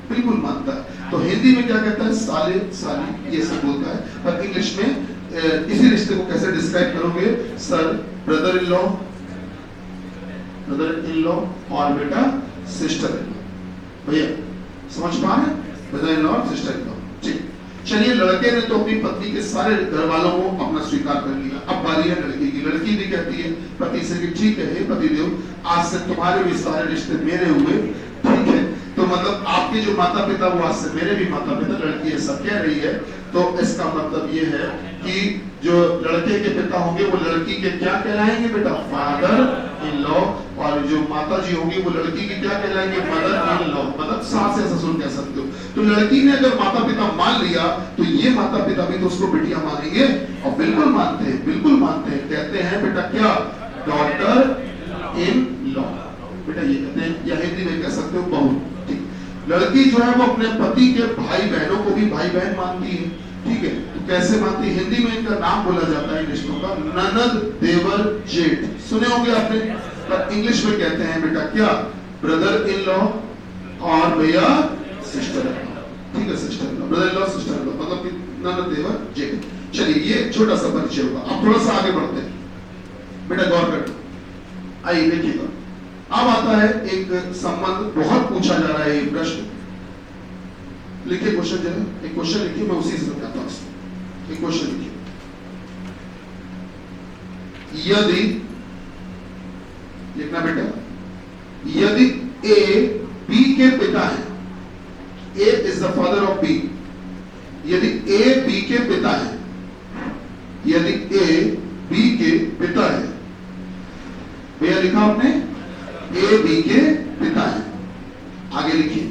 बिल्कुल मानता है। तो हिंदी में क्या कहता है? साले साली, ये सब बोलता है। पर इंग्लिश में इसी रिश्ते को कैसे डिस्क्राइब करोगे? Sir brother in law, brother in law और बेटा सिस्टर इन लॉ। भैया समझ पा रहे? ब्रदर इन लॉ और सिस्टर इन लॉ। ठीक, चलिए लड़के ने तो अपनी पत्नी के सारे घर वालों को अपना स्वीकार कर लिया। अब बारी है लड़की की। लड़की भी कहती है पति से कि ठीक है हे पतिदेव, आज से तुम्हारे भी सारे रिश्ते मेरे हुए। ठीक है, तो मतलब आपके जो माता पिता वो आज से मेरे भी माता पिता। लड़की ऐसा कह रही है, तो इसका मतलब ये है कि जो लड़के के पिता होंगे वो लड़की के क्या कहलाएंगे बेटा? Father in law. और जो माता जी होंगी वो लड़की की क्या कहलाएंगे? मदर इन लॉ, मतलब सास या ससुर कह सकते हो। तो लड़की ने अगर माता पिता मान लिया तो ये माता पिता भी तो उसको बिटिया मानेंगे, और बिल्कुल मानते हैं, बिल्कुल मानते हैं। कहते हैं बेटा क्या? डॉटर इन लॉ, बेटा ये कहते हैं, या हिंदी में कह सकते हो बहू। ठीक, लड़की जो है वो अपने पति के भाई बहनों को भी भाई बहन मानती है। ठीक है, तो कैसे मानती है? हिंदी में इनका नाम बोला जाता है रिश्तों का, ननद, देवर, जेठ। सुने होंगे आपने, पर इंग्लिश में कहते हैं बेटा क्या? ब्रदर इन लॉ और भैया सिस्टर इन लॉ। ठीक है, sister in law, brother in law, sister in law, मतलब कि ननद, देवर, जेठ। चलिए ये छोटा सा परिचय होगा। अब थोड़ा सा आगे बढ़ते हैं, बेटा गौर कर, आइए देखिएगा। अब आता है एक संबंध, बहुत पूछा जा रहा है ये प्रश्न। लिखिए क्वेश्चन, जरा एक क्वेश्चन लिखिए, मैं उसी से बताता हूं। एक क्वेश्चन लिखिए, यदि, लिखना बेटा, यदि ए बी के पिता है, A is the father of B, यदि ए बी के पिता है, यदि ए बी के पिता है, भैया लिखा आपने, ए बी के पिता है। आगे लिखिए,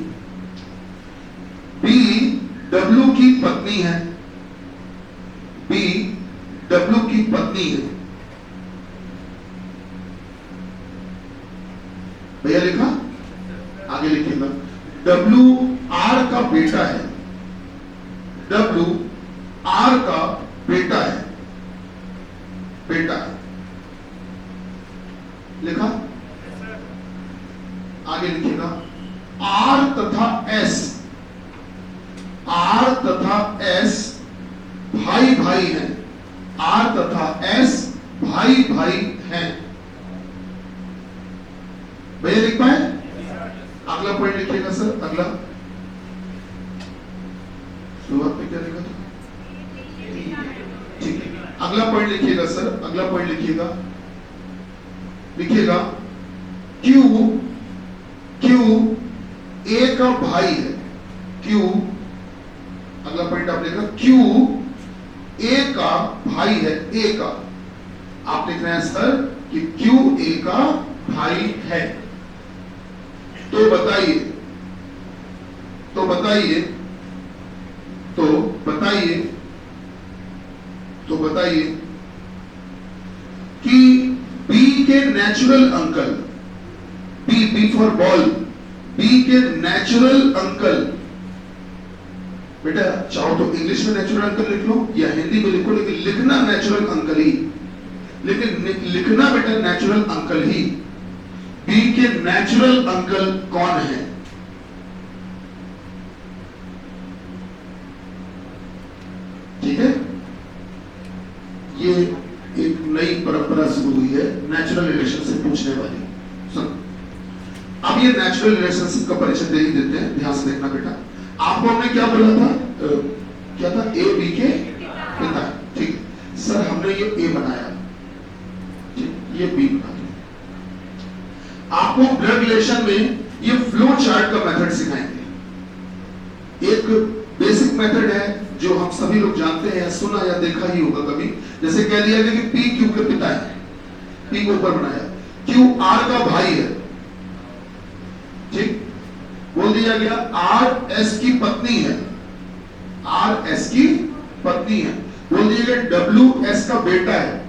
बी डब्ल्यू की पत्नी है, बी डब्ल्यू की पत्नी है। भैया लिखा? आगे लिखिएगा, डब्ल्यू आर का बेटा है, डब्ल्यू आर का बेटा है, बेटा है। लिखा? आगे लिखिएगा, आर तथा एस, आर तथा एस भाई भाई हैं, आर तथा एस भाई भाई हैं। भैया लिख पाए? अगला पॉइंट लिखिएगा सर, अगला शुरुआत में क्या लिखा था? ठीक है, अगला पॉइंट लिखिएगा सर, अगला पॉइंट लिखिएगा, लिखिएगा क्यू, क्यू ए का भाई है, क्यू, अगला पॉइंट आप लिखिएगा, क्यू ए का भाई है, ए का। आप लिख रहे हैं सर कि क्यू ए का भाई है। तो बताइए, तो बताइए, तो बताइए, तो बताइए कि बी के natural uncle, B, B for ball, B के नेचुरल अंकल, बेटा चाहो तो इंग्लिश में नेचुरल अंकल लिख लो या हिंदी में लिखो, लेकिन लिखना नेचुरल अंकल ही, लेकिन लिखना बेटा नेचुरल अंकल ही। बी के नेचुरल अंकल कौन है? ठीक है, ये एक नई परंपरा शुरू हुई है नेचुरल रिलेशन से पूछने वाली। सुन, अब ये नेचुरल रिलेशनशिप का परिचय दे ही देते हैं, ध्यान से देखना बेटा। आपको हमने क्या बोला था? क्या था? ए बी के पिता। ठीक, सर हमने ये ए बनाया, ठीक, ये बी बना दिया। आपको ब्लड रिलेशन में ये फ्लो चार्ट का मेथड सिखाएंगे। एक बेसिक बेसिक मेथड है जो हम सभी लोग जानते हैं, सुना या देखा ही होगा कभी। जैसे कह दिया गया कि P Q के पिता है, P को ऊपर बनाया, Q R का भाई है, ठीक। बोल दिया गया R S की पत्नी है, R S की पत्नी है। बोल दिया गया W S का बेटा है,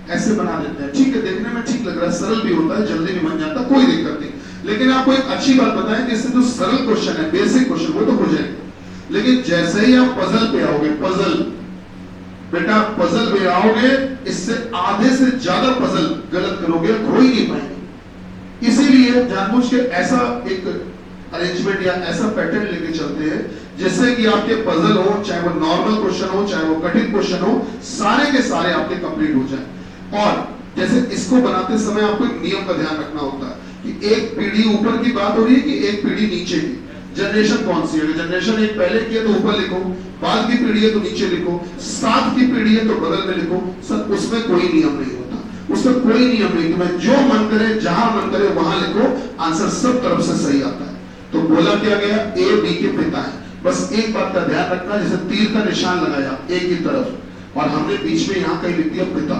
ऐसे बना देते हैं, ठीक है। देखने में ठीक लग रहा है, सरल भी होता है, जल्दी भी बन जाता है, कोई दिक्कत नहीं। लेकिन आपको एक अच्छी बात बताएं कि इससे जो सरल क्वेश्चन है, बेसिक क्वेश्चन, वो तो हो जाएगा, लेकिन जैसे ही आप पजल पे आओगे, पजल बेटा पजल पे आओगे, इससे आधे से ज्यादा पजल गलत करोगे, हो ही नहीं पाएंगे। इसीलिए जानबूझ के ऐसा एक अरेंजमेंट या ऐसा पैटर्न लेके चलते हैं जिससे कि आपके पजल हो, चाहे वो नॉर्मल क्वेश्चन हो, चाहे वो कठिन क्वेश्चन हो, सारे के सारे आपके कंप्लीट हो जाए। और जैसे इसको बनाते समय आपको एक नियम का ध्यान रखना होता है कि एक पीढ़ी ऊपर की बात हो रही है कि एक पीढ़ी नीचे की, जनरेशन कौन सी है। जनरेशन एक पहले की है तो ऊपर लिखो, बाद की पीढ़ी है तो नीचे लिखो, साथ की पीढ़ी है तो बगल में लिखो। सर उसमें कोई नियम नहीं होता, उसमें कोई नियम नहीं, तुम्हें जो मन करे, जहां मन करे वहां लिखो, आंसर सब तरफ से सही आता है। तो बोला क्या गया, ए बी के पिता है। बस एक बात का ध्यान रखना, जैसे तीर का निशान लगाया ए की तरफ, और हमने बीच में यहाँ कहीं लिख दिया पिता,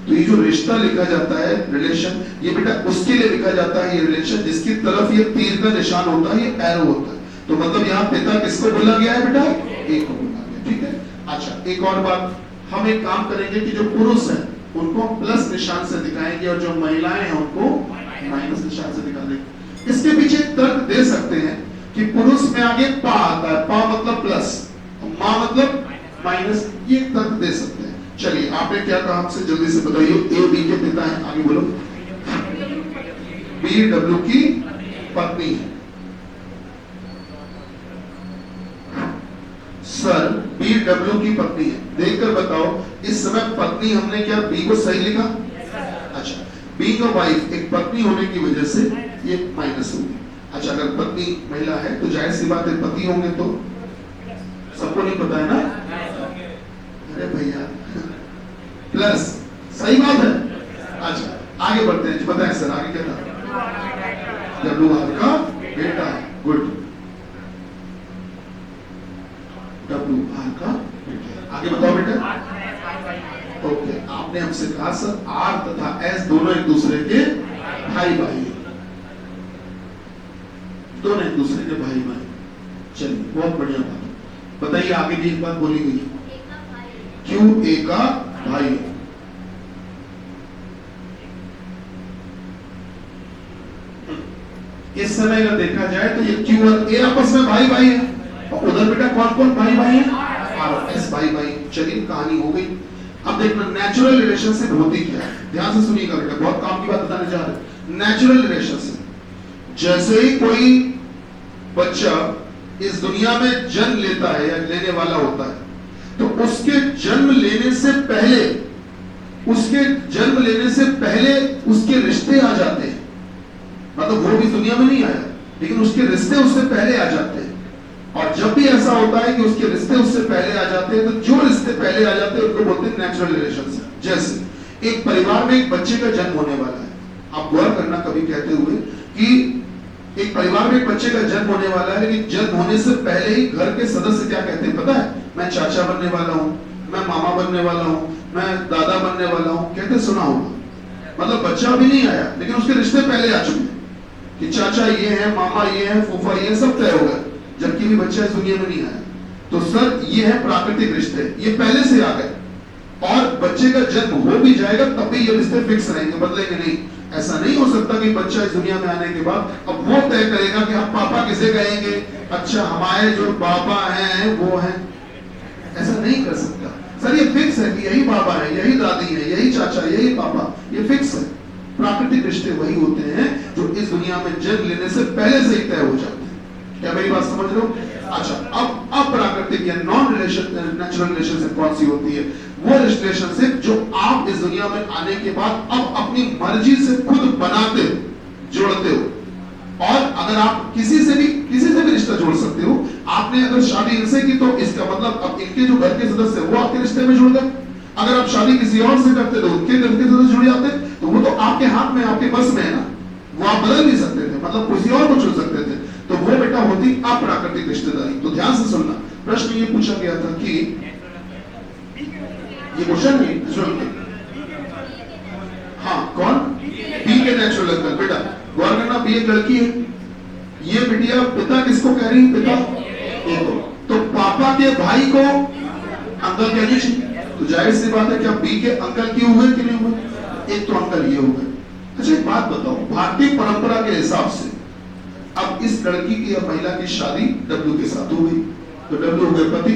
तो ये जो रिश्ता लिखा जाता है, रिलेशन, ये बेटा उसके लिए लिखा जाता है, ये रिलेशन जिसकी तरफ ये तीर का निशान होता है, ये एरो होता है। तो मतलब यहाँ पिता किसको बोला गया है बेटा, एक को बोला गया, ठीक है। अच्छा, एक और बात, हम एक काम करेंगे कि जो पुरुष है उनको प्लस निशान से दिखाएंगे और जो महिलाएं हैं उनको माइनस निशान से दिखा देंगे। इसके पीछे तर्क दे सकते हैं कि पुरुष में आगे पा आता है, पा मतलब प्लस, मां मतलब माइनस, ये तर्क दे सकते हैं। चलिए, आपने क्या कहा हमसे, जल्दी से बताइए। ए बी के पिता है, आगे बोलो। बी डब्ल्यू की पत्नी है। सर बी डब्ल्यू की पत्नी है, देखकर बताओ इस समय पत्नी हमने क्या बी को सही लिखा? अच्छा, बी का वाइफ एक पत्नी होने की वजह से ये माइनस होगी। अच्छा, अगर पत्नी महिला है तो जाहिर सी बात है पति होंगे, तो सबको नहीं पता है ना, अरे भैया प्लस, सही बात है। अच्छा, आगे बढ़ते हैं, पता है सर आगे क्या था, डब्ल्यू आर का बेटा है, गुड, डब्ल्यू आर का बेटा। आगे बताओ बेटा। ओके, आपने हमसे कहा सर आर तथा एस दोनों एक दूसरे के भाई भाई हैं, दोनों एक दूसरे के भाई भाई। चलिए, बहुत बढ़िया बात। बताइए आगे भी एक बात बोली गई, क्यों ए का भाई है। इस समय अगर देखा जाए तो ये क्यू और ए आपस में भाई भाई है, और उधर बेटा कौन कौन भाई भाई है, आर और एस भाई भाई। चलिए, कहानी हो गई। अब देखना नेचुरल रिलेशनशिप होती क्या है, ध्यान से सुनिएगा बेटा, बहुत काम की बात बताने जा रहे हैं। नेचुरल रिलेशनशिप, जैसे ही कोई बच्चा इस दुनिया में जन्म लेता है या लेने वाला होता है, तो उसके जन्म लेने से पहले, उसके जन्म लेने से पहले उसके रिश्ते आ जाते हैं। मतलब वो भी दुनिया में नहीं आया, लेकिन उसके रिश्ते उससे पहले आ जाते हैं। और जब भी ऐसा होता है कि उसके रिश्ते उससे पहले आ जाते हैं, तो जो रिश्ते पहले आ जाते हैं उनको बोलते हैं नेचुरल रिलेशनशिप। जैसे एक परिवार में एक बच्चे का जन्म होने वाला है, आप गौर करना कभी कहते हुए कि एक परिवार में एक बच्चे का जन्म होने वाला है, लेकिन जन्म होने से पहले ही घर के सदस्य क्या कहते हैं पता है, मैं चाचा बनने वाला हूँ, मैं मामा बनने वाला हूँ, मैं दादा बनने वाला हूँ, कहते सुना होगा। मतलब बच्चा भी नहीं आया, लेकिन उसके रिश्ते पहले आ चुके कि चाचा ये है, मामा ये है, फूफा ये, सब तय हो गए, जबकि भी बच्चा इस दुनिया में नहीं आया। तो सर ये है प्राकृतिक रिश्ते, ये पहले से आ गए, और बच्चे का जन्म हो भी जाएगा तब भी ये रिश्ते फिक्स रहेंगे, बदलेंगे नहीं। ऐसा नहीं हो सकता कि बच्चा इस दुनिया में आने के बाद अब वो तय करेगा कि हम पापा किसे कहेंगे, अच्छा हमारे जो बाबा हैं वो हैं, ऐसा नहीं कर सकता। सर ये फिक्स है कि यही बाबा है, यही दादी है, यही चाचा, यही पापा, ये फिक्स है। प्राकृतिक रिश्ते वही होते हैं जो इस दुनिया में जन्म लेने से पहले से ही तय हो जाते हैं। क्या मेरी बात समझ रहे हो? अच्छा, अब अप्राकृतिक या नॉन रिलेशन नेचुरल रिलेशनशिप कौन सी होती है? वो रिलेशनशिप जो आप इस दुनिया में आने के बाद अब अपनी मर्जी से खुद बनाते हो, जोड़ते हो। और अगर आप किसी से भी रिश्ता जोड़ सकते हो। आपने अगर शादी इनसे की तो इसका मतलब अब इनके जो घर के सदस्य वो आपके रिश्ते में जुड़ गए। अगर आप शादी किसी और से करते तो उनके घर के सदस्य जुड़ जाते, तो वो तो आपके हाथ में, आपके बस में है ना, वो आप बदल नहीं सकते थे, मतलब किसी और को चुन सकते थे। तो वो बेटा होती अप्राकृतिक रिश्तेदारी। तो ध्यान से सुनना, प्रश्न ये पूछा गया था कि ये क्वेश्चन है नेचुरल अंकल। हाँ कौन? बी के नेचुरल अंकल। बेटा गौर करना, बी एक लड़की है, ये बिटिया पिता किसको कह रही है? पिता ए को। तो पापा के भाई को अंकल कहनी चाहिए, तो जाहिर सी बात है क्या बी के अंकल क्यों हुए कि नहीं हुए? एक तो अंकल ये हो गए। अच्छा एक बात बताओ, भारतीय परंपरा के हिसाब से अब इस लड़की की या महिला की शादी डब्लू के साथ हो गई, तो डब्लू हो गए पति,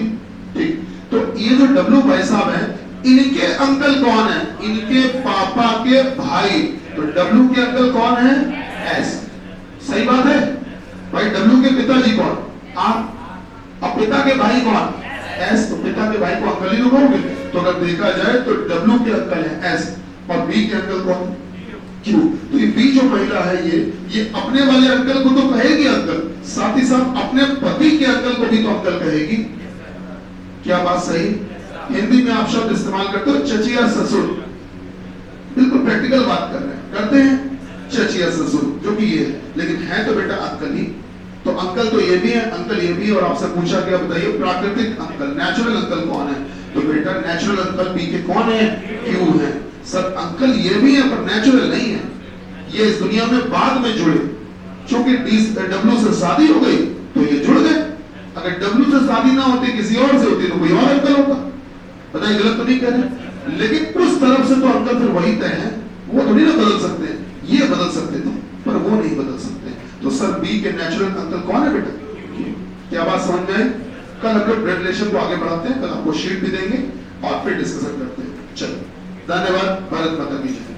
ठीक। तो ये जो डब्लू भाई साहब हैं, इनके अंकल कौन है? इनके पापा के भाई। तो डब्लू के अंकल कौन है? एस। सही बात है भाई। डब्लू के पिताजी कौन? आप। अब पिता के भाई कौन? एस। तो पिता के भाई को अंकल ही लगाओगे। तो अगर देखा जाए तो डब्लू के अंकल है एस और बी के अंकल कौन? क्यों? तो ये बी जो महिला है ये अपने वाले अंकल को तो कहेगी अंकल, साथ ही साथ अपने पति के अंकल को भी तो अंकल कहेगी। क्या बात सही? हिंदी में आप शब्द इस्तेमाल करते हो चचिया ससुर, बिल्कुल प्रैक्टिकल बात कर रहे हैं, करते हैं चचिया ससुर जो कि ये है, लेकिन है तो बेटा अंकल ही। तो अंकल तो ये भी है, अंकल ये भी है। और आपसे पूछा गया बताइए प्राकृतिक अंकल, नेचुरल अंकल कौन है? तो बेटा नेचुरल अंकल बी के कौन है? क्यों है। सर अंकल ये भी है पर नेचुरल नहीं है, ये इस दुनिया में बाद में जुड़े, क्योंकि डब्लू से शादी हो गई तो ये जुड़ गए। अगर डब्लू से शादी ना होती, किसी और से होती, तो कोई और अंकल होता। बताइए गलत तो नहीं कह रहे, लेकिन उस तरफ से तो अंकल फिर वही तय है, वो थोड़ी ना बदल सकते हैं। ये बदल सकते थे पर वो नहीं बदल सकते। तो सर बी के नेचुरल अंकल कौन है बेटा? क्या बात समझ में आई? कल हम लोग ब्लड रिलेशन को आगे बढ़ाते हैं, कल आपको शीट भी देंगे और फिर डिस्कशन करते हैं। चलो धन्यवाद। भारत माता की जय।